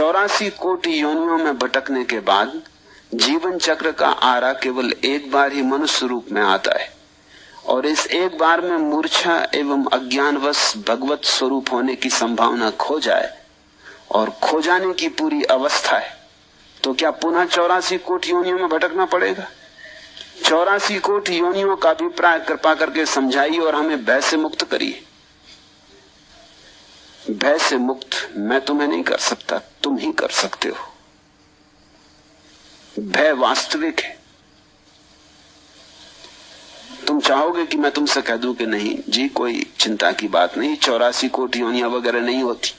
84 कोटि योनियों में भटकने के बाद जीवन चक्र का आरा केवल एक बार ही मनुष्य रूप में आता है, और इस एक बार में मूर्छा एवं अज्ञानवश भगवत स्वरूप होने की संभावना खो जाए और खो जाने की पूरी अवस्था है, तो क्या पुनः 84 कोटि योनियों में भटकना पड़ेगा? 84 कोटि योनियों का अभिप्राय कृपा करके समझाइए और हमें भय से मुक्त करिए। भय से मुक्त मैं तुम्हें नहीं कर सकता, तुम ही कर सकते हो। भय वास्तविक है। तुम चाहोगे कि मैं तुमसे कह दूं कि नहीं जी कोई चिंता की बात नहीं, 84 कोटि योनियां वगैरह नहीं होती,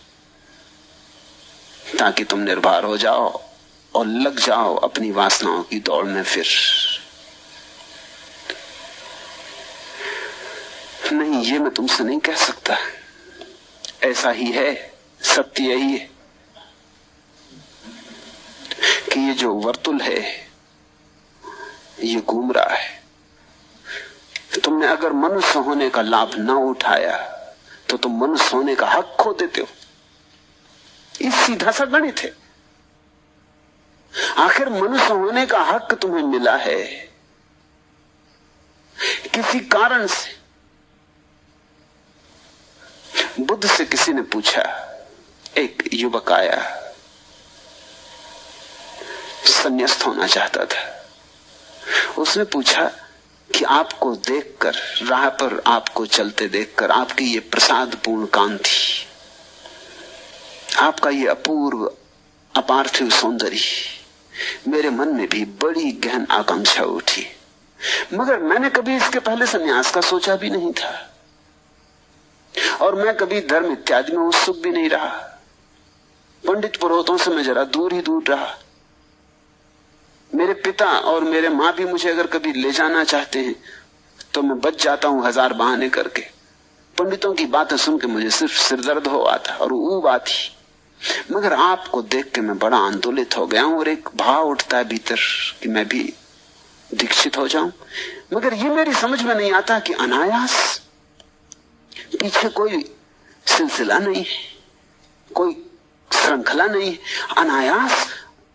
ताकि तुम निर्भर हो जाओ और लग जाओ अपनी वासनाओं की दौड़ में। फिर नहीं, ये मैं तुमसे नहीं कह सकता। ऐसा ही है, सत्य यही है कि ये जो वर्तुल है ये घूम रहा है। तुमने अगर मनुष्य होने का लाभ न उठाया तो तुम मनुष्य होने का हक खो देते हो। ये सीधा सा गणित है। आखिर मनुष्य होने का हक तुम्हें मिला है किसी कारण से। बुद्ध से किसी ने पूछा, एक युवक आया, संन्यास्त होना चाहता था। उसने पूछा कि आपको देखकर, राह पर आपको चलते देखकर, आपकी ये प्रसादपूर्ण कांति, आपका ये अपूर्व अपार्थिव सौंदर्य, मेरे मन में भी बड़ी गहन आकांक्षा उठी, मगर मैंने कभी इसके पहले संन्यास का सोचा भी नहीं था और मैं कभी धर्म इत्यादि में उत्सुक भी नहीं रहा। पंडित पुरोहितों से मैं जरा दूर ही दूर रहा। मेरे पिता और मेरे माँ भी मुझे अगर कभी ले जाना चाहते हैं तो मैं बच जाता हूं हजार बहाने करके। पंडितों की बातें सुन के मुझे सिर्फ सिरदर्द हो आता और ऊब आती। मगर आपको देख के मैं बड़ा आंदोलित हो गया हूं और एक भाव उठता है भीतर कि मैं भी दीक्षित हो जाऊं। मगर ये मेरी समझ में नहीं आता कि अनायास, पीछे कोई सिलसिला नहीं है, कोई श्रृंखला नहीं है, अनायास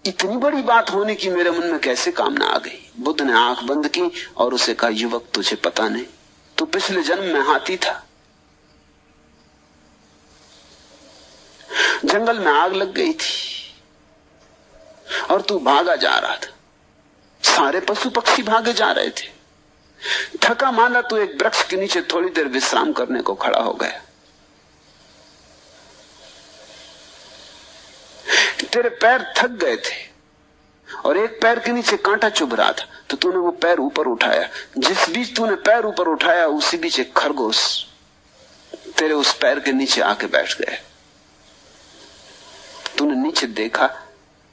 इतनी बड़ी बात होने की मेरे मन में कैसे कामना आ गई। बुद्ध ने आंख बंद की और उसे कहा, युवक तुझे पता नहीं, तू पिछले जन्म में हाथी था, जंगल में आग लग गई थी और तू भागा जा रहा था, सारे पशु पक्षी भागे जा रहे थे, थका माना तू एक वृक्ष के नीचे थोड़ी देर विश्राम करने को खड़ा हो गया। तेरे पैर थक गए थे और एक पैर के नीचे कांटा चुभ रहा था, तो तूने वो पैर ऊपर उठाया। जिस बीच तूने पैर ऊपर उठाया उसी बीच एक खरगोश तेरे उस पैर के नीचे आके बैठ गया। तूने नीचे देखा,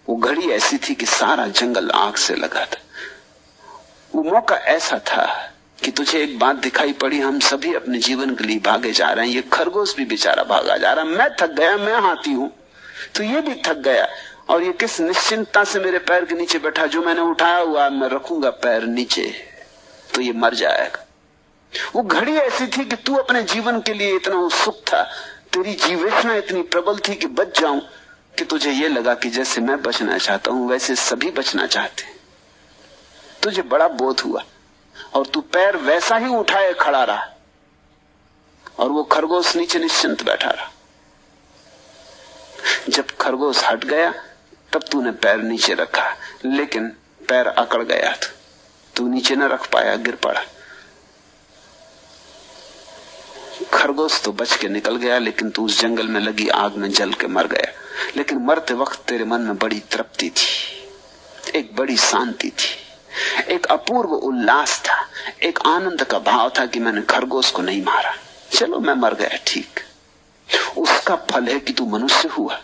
वो घड़ी ऐसी थी कि सारा जंगल आग से लगा था। वो मौका ऐसा था कि तुझे एक बात दिखाई पड़ी, हम सभी अपने जीवन के लिए भागे जा रहे हैं, ये खरगोश भी बेचारा भागा जा रहा। मैं थक गया, मैं हाथी हूं, तो ये भी थक गया, और ये किस निश्चिंतता से मेरे पैर के नीचे बैठा, जो मैंने उठाया हुआ मैं रखूंगा पैर नीचे तो ये मर जाएगा। वो घड़ी ऐसी थी कि तू अपने जीवन के लिए इतना उत्सुक था, तेरी जीवेशना इतनी प्रबल थी कि बच जाऊं, कि तुझे ये लगा कि जैसे मैं बचना चाहता हूं वैसे सभी बचना चाहते हैं। तुझे बड़ा बोध हुआ और तू पैर वैसा ही उठाए खड़ा रहा और वो खरगोश नीचे निश्चिंत बैठा रहा। जब खरगोश हट गया तब तूने पैर नीचे रखा, लेकिन पैर अकड़ गया था, तू नीचे न रख पाया, गिर पड़ा। खरगोश तो बच के निकल गया, लेकिन तू उस जंगल में लगी आग में जल के मर गया। लेकिन मरते वक्त तेरे मन में बड़ी तृप्ति थी, एक बड़ी शांति थी, एक अपूर्व उल्लास था, एक आनंद का भाव था कि मैंने खरगोश को नहीं मारा, चलो मैं मर गया, ठीक। उसका फल है कि तू मनुष्य हुआ।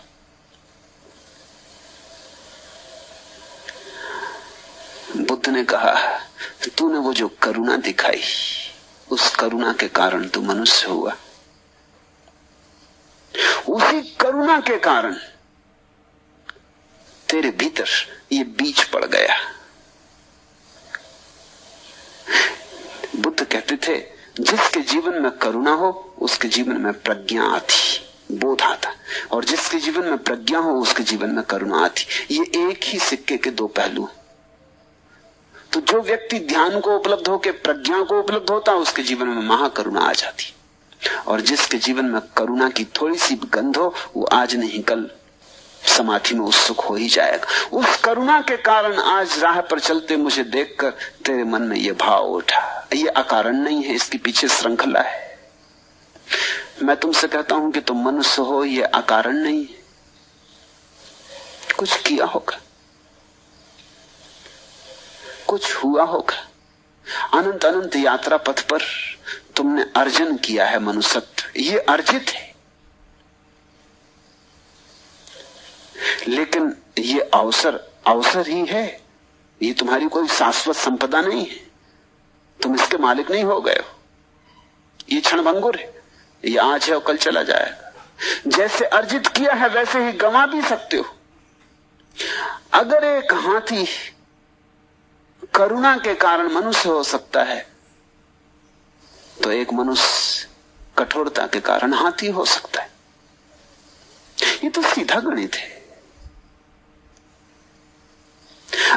बुद्ध ने कहा, तूने वो जो करुणा दिखाई, उस करुणा के कारण तू मनुष्य हुआ। उसी करुणा के कारण तेरे भीतर ये बीज पड़ गया। बुद्ध कहते थे, जिसके जीवन में करुणा हो उसके जीवन में प्रज्ञा आती। बोध आता, और जिसके जीवन में प्रज्ञा हो उसके जीवन में करुणा आती। ये एक ही सिक्के के दो पहलू। तो जो व्यक्ति ध्यान को उपलब्ध होकर प्रज्ञा को उपलब्ध होता है उसके जीवन में महाकरुणा आ जाती, और जिसके जीवन में करुणा की थोड़ी सी गंध हो वो आज नहीं कल समाधि में उत्सुक हो ही जाएगा। उस करुणा के कारण आज राह पर चलते मुझे देखकर तेरे मन में यह भाव उठा। ये अकारण नहीं है, इसके पीछे श्रृंखला है। मैं तुमसे कहता हूं कि तुम मनुष्य हो, ये अकारण नहीं है। कुछ किया होगा, कुछ हुआ होगा। अनंत अनंत यात्रा पथ पर तुमने अर्जन किया है मनुष्यत्व, ये अर्जित है। लेकिन ये अवसर ही है, ये तुम्हारी कोई शाश्वत संपदा नहीं है। तुम इसके मालिक नहीं हो गए हो। ये क्षणभंगुर है, ये आज है और कल चला जाएगा। जैसे अर्जित किया है वैसे ही गंवा भी सकते हो। अगर एक हाथी करुणा के कारण मनुष्य हो सकता है तो एक मनुष्य कठोरता के कारण हाथी हो सकता है। ये तो सीधा गणित है।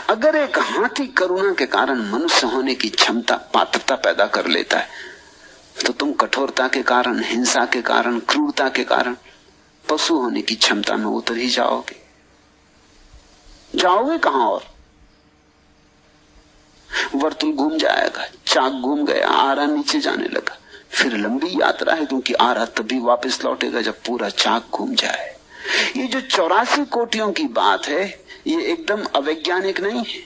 अगर एक हाथी करुणा के कारण मनुष्य होने की क्षमता पात्रता पैदा कर लेता है तो तुम कठोरता के कारण, हिंसा के कारण, क्रूरता के कारण पशु होने की क्षमता में उतर ही जाओगे। जाओगे कहां? और वर्तुल घूम जाएगा, चाक घूम गया, आरा नीचे जाने लगा। फिर लंबी यात्रा है, क्योंकि आरा तभी वापस लौटेगा जब पूरा चाक घूम जाए। ये जो 84 कोटियों की बात है ये एकदम अवैज्ञानिक नहीं है,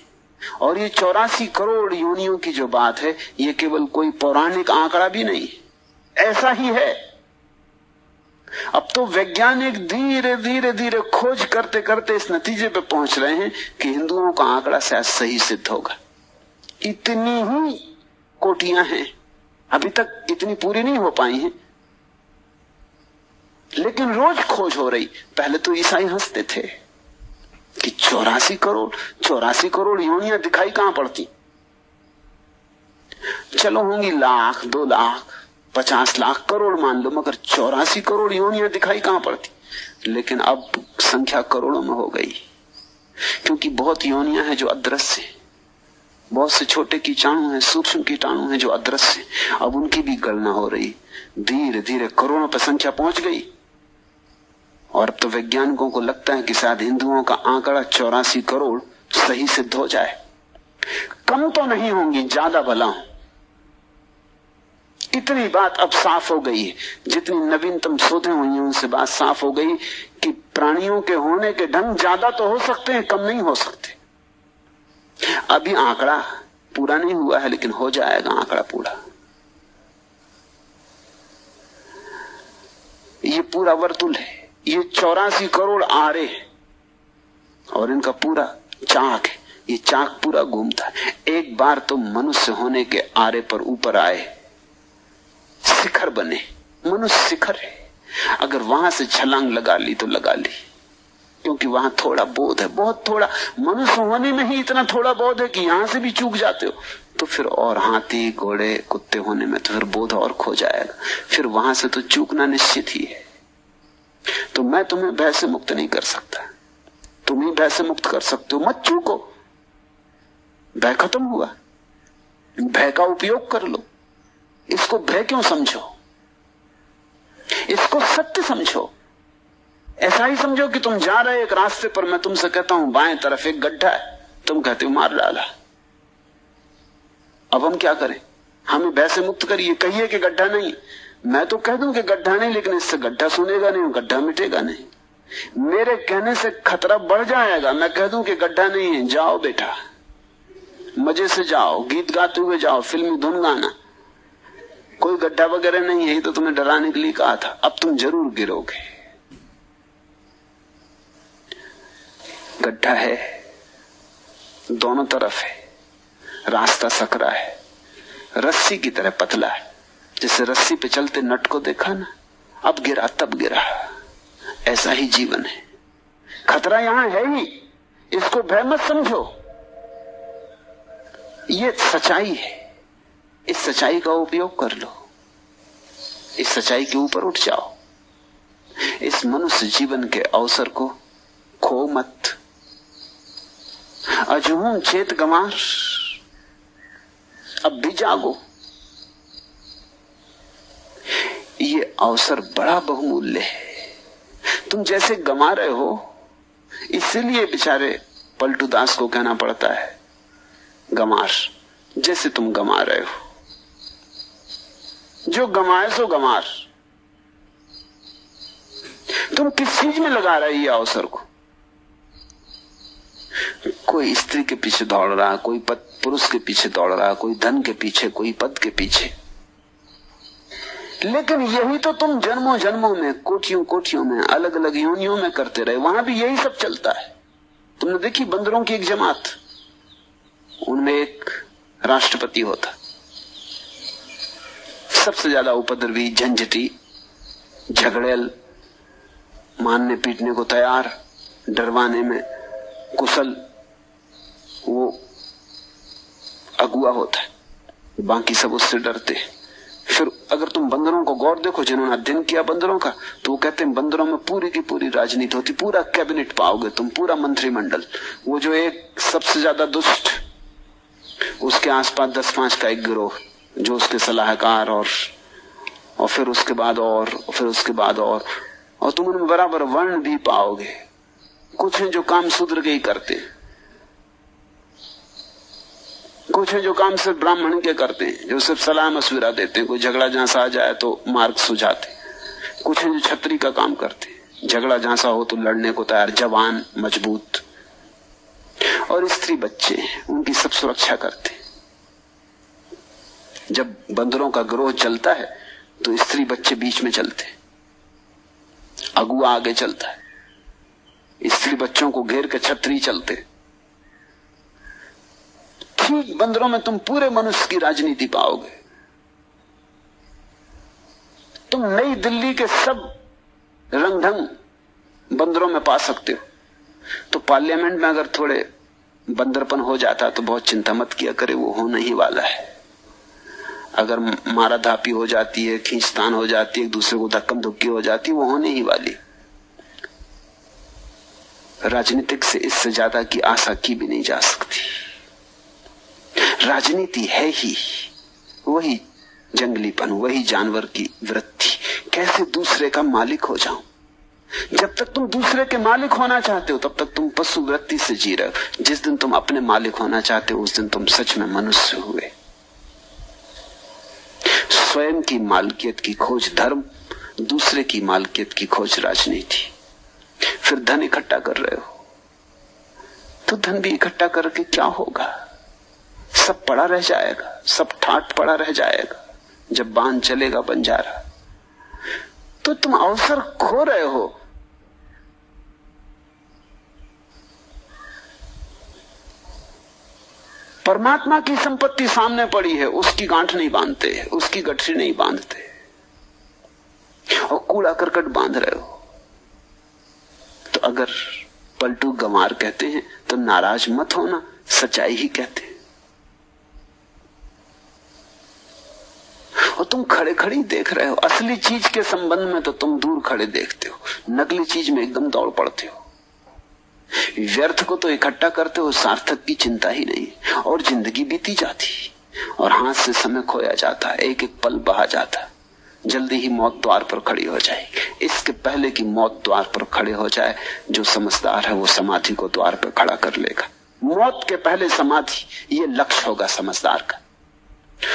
और ये 84 करोड़ योनियों की जो बात है ये केवल कोई पौराणिक आंकड़ा भी नहीं, ऐसा ही है। अब तो वैज्ञानिक धीरे धीरे धीरे खोज करते करते इस नतीजे पे पहुंच रहे हैं कि हिंदुओं का आंकड़ा शायद सही सिद्ध होगा। इतनी ही कोटियां हैं, अभी तक इतनी पूरी नहीं हो पाई हैं, लेकिन रोज खोज हो रही। पहले तो ईसाई हंसते थे कि 84 करोड़ योनियां दिखाई कहां पड़ती। चलो होंगी लाख, 2 लाख, 50 लाख, करोड़ मान लो, मगर 84 करोड़ योनियां दिखाई कहां पड़ती। लेकिन अब संख्या करोड़ों में हो गई, क्योंकि बहुत योनियां हैं जो अदृश्य हैं, बहुत से छोटे कीटाणु हैं, सूक्ष्म कीटाणु हैं जो अदृश्य हैं। अब उनकी भी गणना हो रही, धीरे धीरे करोड़ों पर संख्या पहुंच गई। और अब तो वैज्ञानिकों को लगता है कि शायद हिंदुओं का आंकड़ा 84 करोड़ सही सिद्ध हो जाए। कम तो नहीं होंगी, ज्यादा भला हो। इतनी बात अब साफ हो गई है, जितनी नवीनतम शोधें हुई हैं उनसे बात साफ हो गई कि प्राणियों के होने के ढंग ज्यादा तो हो सकते हैं, कम नहीं हो सकते। अभी आंकड़ा पूरा नहीं हुआ है, लेकिन हो जाएगा आंकड़ा पूरा। ये पूरा वर्तुल है, ये 84 करोड़ आरे हैं और इनका पूरा चाक है। ये चाक पूरा घूमता है। एक बार तो मनुष्य होने के आरे पर ऊपर आए, शिखर बने। मनुष्य शिखर है। अगर वहां से छलांग लगा ली तो लगा ली, क्योंकि वहां थोड़ा बोध है, बहुत थोड़ा। मनुष्य होने में ही इतना थोड़ा बोध है कि यहां से भी चूक जाते हो तो फिर और हाथी, घोड़े, कुत्ते होने में तो फिर बोध और खो जाएगा। फिर वहां से तो चूकना निश्चित ही है। तो मैं तुम्हें भय से मुक्त नहीं कर सकता, तुम ही भय से मुक्त कर सकते हो। मत चूको, भय खत्म हुआ। भय का उपयोग कर लो। इसको भय क्यों समझो, इसको सत्य समझो। ऐसा ही समझो कि तुम जा रहे एक रास्ते पर, मैं तुमसे कहता हूं बाएं तरफ एक गड्ढा है, तुम कहते हो मार डाला। अब हम क्या करें? हमें भय से मुक्त करिए, कहिए कि गड्ढा नहीं। मैं तो कह दूं कि गड्ढा नहीं, लेकिन इससे गड्ढा सुनेगा नहीं, गड्ढा मिटेगा नहीं। मेरे कहने से खतरा बढ़ जाएगा। मैं कह दूं कि गड्ढा नहीं है, जाओ बेटा, मजे से जाओ, गीत गाते हुए जाओ, फिल्मी धुन गाना, कोई गड्ढा वगैरह नहीं है, तो तुम्हें डराने के लिए कहा था। अब तुम जरूर गिरोगे। गड्ढा है, दोनों तरफ है, रास्ता सकरा है, रस्सी की तरह पतला है। जैसे रस्सी पे चलते नट को देखा ना, अब गिरा तब गिरा। ऐसा ही जीवन है। खतरा यहां है ही, इसको भय मत समझो। ये सच्चाई है, इस सच्चाई का उपयोग कर लो, इस सच्चाई के ऊपर उठ जाओ। इस मनुष्य जीवन के अवसर को खो मत। अजहूं चेत गंवार, अब भी जागो। ये अवसर बड़ा बहुमूल्य है। तुम जैसे गंवा रहे हो, इसीलिए बेचारे पलटू दास को कहना पड़ता है गंवार। जैसे तुम गंवा रहे हो, जो गंवाए सो गंवार। तुम किस चीज में लगा रहे ये अवसर को? कोई स्त्री के पीछे दौड़ रहा, कोई पुरुष के पीछे दौड़ रहा, कोई धन के पीछे, कोई पद के पीछे। लेकिन यही तो तुम जन्मों जन्मों में, कोटियों कोटियों में, अलग अलग योनियों में करते रहे। वहां भी यही सब चलता है। तुमने देखी बंदरों की एक जमात, उनमें एक राष्ट्रपति होता, सबसे ज्यादा उपद्रवी, झंझटी, झगड़ेल, मारने पीटने को तैयार, डरवाने में कुशल, वो अगुआ होता है। बाकी सब उससे डरते। फिर अगर तुम बंदरों को गौर देखो, जिन्होंने अध्ययन किया बंदरों का, तो वो कहते हैं बंदरों में पूरी की पूरी राजनीति होती, पूरा कैबिनेट पाओगे तुम, पूरा मंत्रिमंडल। वो जो एक सबसे ज्यादा दुष्ट, उसके आसपास 10-5 का एक गिरोह जो उसके सलाहकार, और फिर उसके बाद और फिर उसके बाद और तुम उनमें बराबर वर्ण भी पाओगे। कुछ हैं जो काम शूद्र के ही करते, कुछ हैं जो काम सिर्फ ब्राह्मण के करते हैं, जो सिर्फ सलाह मशविरा देते हैं। कोई झगड़ा जहां सा आ जाए तो मार्ग सुझाते। कुछ हैं जो छत्री का काम करते हैं, झगड़ा जहां सा हो तो लड़ने को तैयार, जवान, मजबूत। और स्त्री बच्चे, उनकी सब सुरक्षा करते। जब बंदरों का गिरोह चलता है तो स्त्री बच्चे बीच में चलते, अगुआ आगे चलता है, स्त्री बच्चों को घेर के छत्री चलते। ठीक बंदरों में तुम पूरे मनुष्य की राजनीति पाओगे। तुम नई दिल्ली के सब रंग ढंग बंदरों में पा सकते हो। तो पार्लियामेंट में अगर थोड़े बंदरपन हो जाता तो बहुत चिंता मत किया करे, वो होने ही वाला है। अगर मारा धापी हो जाती है, खींचतान हो जाती है, एक दूसरे को धक्कम धुक्की हो जाती है, वो होने ही वाली। राजनीतिक से इससे ज्यादा की आशा की भी नहीं जा सकती। राजनीति है ही वही जंगलीपन, वही जानवर की वृत्ति। कैसे दूसरे का मालिक हो जाऊं? जब तक तुम दूसरे के मालिक होना चाहते हो तब तक तुम पशु वृत्ति से जी रहे हो। जिस दिन तुम अपने मालिक होना चाहते हो उस दिन तुम सच में मनुष्य हुए। स्वयं की मालकियत की खोज धर्म, दूसरे की मालकियत की खोज राजनीति। फिर धन इकट्ठा कर रहे हो तो धन भी इकट्ठा करके क्या होगा? सब पड़ा रह जाएगा, सब ठाट पड़ा रह जाएगा। जब बांध चलेगा बंजारा तो तुम अवसर खो रहे हो। परमात्मा की संपत्ति सामने पड़ी है, उसकी गांठ नहीं बांधते, उसकी गठरी नहीं बांधते, और कूड़ा करकट बांध रहे हो। तो अगर पलटू गंवार कहते हैं तो नाराज मत होना, सच्चाई ही कहते हैं। और तुम खड़े खड़ी देख रहे हो। असली चीज के संबंध में तो तुम दूर खड़े देखते हो, नकली चीज में एकदम दौड़ पड़ते हो। व्यर्थ को तो इकट्ठा करते हो, सार्थक की चिंता ही नहीं। और जिंदगी बीती जाती और हाथ से समय खोया जाता, एक एक पल बहा जाता। जल्दी ही मौत द्वार पर खड़ी हो जाएगी। इसके पहले कि मौत द्वार पर खड़े हो जाए, जो समझदार है वो समाधि को द्वार पर खड़ा कर लेगा। मौत के पहले समाधि, ये लक्ष्य होगा समझदार का।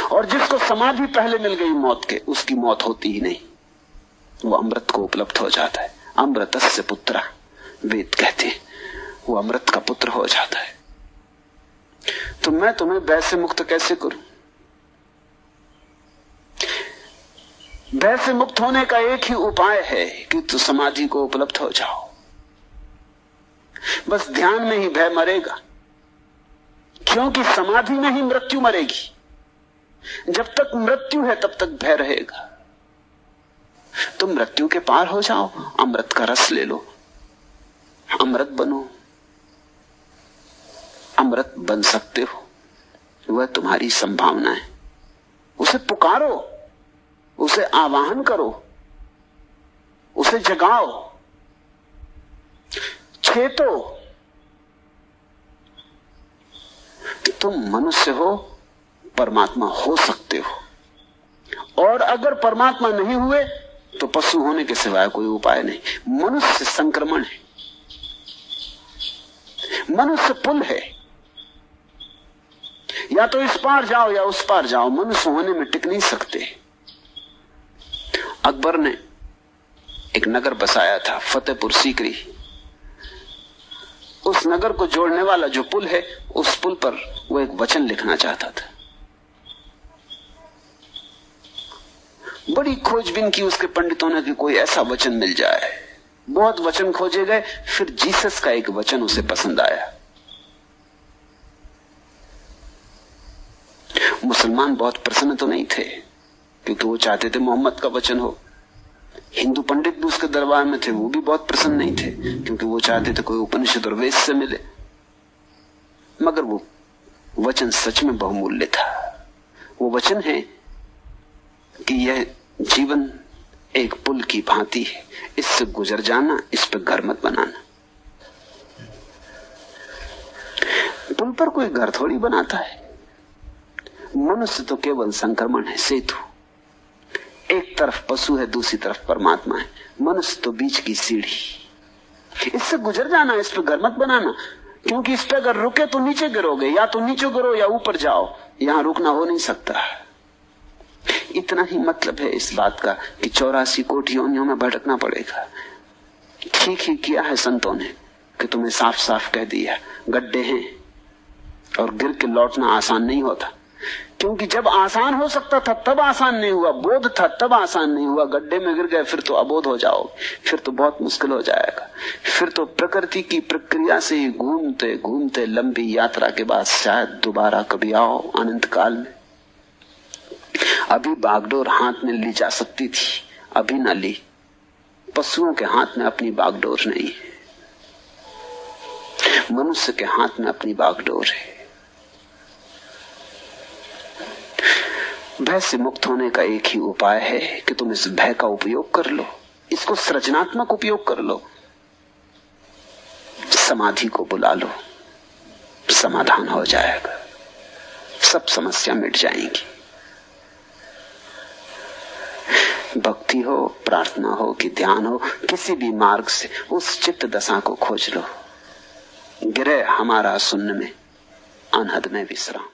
और जिसको समाधि पहले मिल गई मौत के, उसकी मौत होती ही नहीं, वो अमृत को उपलब्ध हो जाता है। अमृतस्य पुत्र वेद कहते हैं, वो अमृत का पुत्र हो जाता है। तो मैं तुम्हें भय से मुक्त कैसे करूं? भय से मुक्त होने का एक ही उपाय है कि तू समाधि को उपलब्ध हो जाओ। बस ध्यान में ही भय मरेगा, क्योंकि समाधि में ही मृत्यु मरेगी। जब तक मृत्यु है तब तक भय रहेगा। तुम मृत्यु के पार हो जाओ, अमृत का रस ले लो, अमृत बनो। अमृत बन सकते हो, वह तुम्हारी संभावना है। उसे पुकारो, उसे आवाहन करो, उसे जगाओ, चेतो। तुम मनुष्य हो, परमात्मा हो सकते हो, और अगर परमात्मा नहीं हुए तो पशु होने के सिवाय कोई उपाय नहीं। मनुष्य संक्रमण है, मनुष्य पुल है, या तो इस पार जाओ या उस पार जाओ, मनुष्य होने में टिक नहीं सकते। अकबर ने एक नगर बसाया था, फतेहपुर सीकरी। उस नगर को जोड़ने वाला जो पुल है, उस पुल पर वो एक वचन लिखना चाहता था। बड़ी खोजबीन की उसके पंडितों ने कि कोई ऐसा वचन मिल जाए। बहुत वचन खोजे गए, फिर जीसस का एक वचन उसे पसंद आया। मुसलमान बहुत प्रसन्न तो नहीं थे, क्योंकि वो चाहते थे मोहम्मद का वचन हो। हिंदू पंडित भी उसके दरबार में थे, वो भी बहुत प्रसन्न नहीं थे, क्योंकि वो चाहते थे कोई उपनिषद और वेद से मिले। मगर वो वचन सच में बहुमूल्य था। वो वचन है कि यह जीवन एक पुल की भांति है, इससे गुजर जाना, इस पर घर मत बनाना। पुल पर कोई घर थोड़ी बनाता है। मनुष्य तो केवल संक्रमण है, सेतु। एक तरफ पशु है, दूसरी तरफ परमात्मा है। मनुष्य तो बीच की सीढ़ी। इससे गुजर जाना, इस पर घर मत बनाना, क्योंकि इस पर अगर रुके तो नीचे गिरोगे। या तो नीचे गिरो या ऊपर जाओ, यहां रुकना हो नहीं सकता। इतना ही मतलब है इस बात का कि 84 कोटि योनियों में भटकना पड़ेगा। ठीक ही किया है संतों ने कि तुम्हें साफ साफ कह दिया, गड्ढे हैं और गिर के लौटना आसान नहीं होता। क्योंकि जब आसान हो सकता था तब आसान नहीं हुआ, बोध था तब आसान नहीं हुआ। गड्ढे में गिर गए फिर तो अबोध हो जाओगे, फिर तो बहुत मुश्किल हो जाएगा। फिर तो प्रकृति की प्रक्रिया से ही घूमते घूमते लंबी यात्रा के बाद शायद दोबारा कभी आओ अनंत काल में। अभी बागडोर हाथ में ली जा सकती थी, अभी ना ली। पशुओं के हाथ में अपनी बागडोर नहीं है, मनुष्य के हाथ में अपनी बागडोर है। भय से मुक्त होने का एक ही उपाय है कि तुम इस भय का उपयोग कर लो, इसको सृजनात्मक उपयोग कर लो। समाधि को बुला लो, समाधान हो जाएगा, सब समस्या मिट जाएंगी। भक्ति हो, प्रार्थना हो कि ध्यान हो, किसी भी मार्ग से उस चित्त दशा को खोज लो। गिरे हमारा शून्य में, अनहद में विश्राम।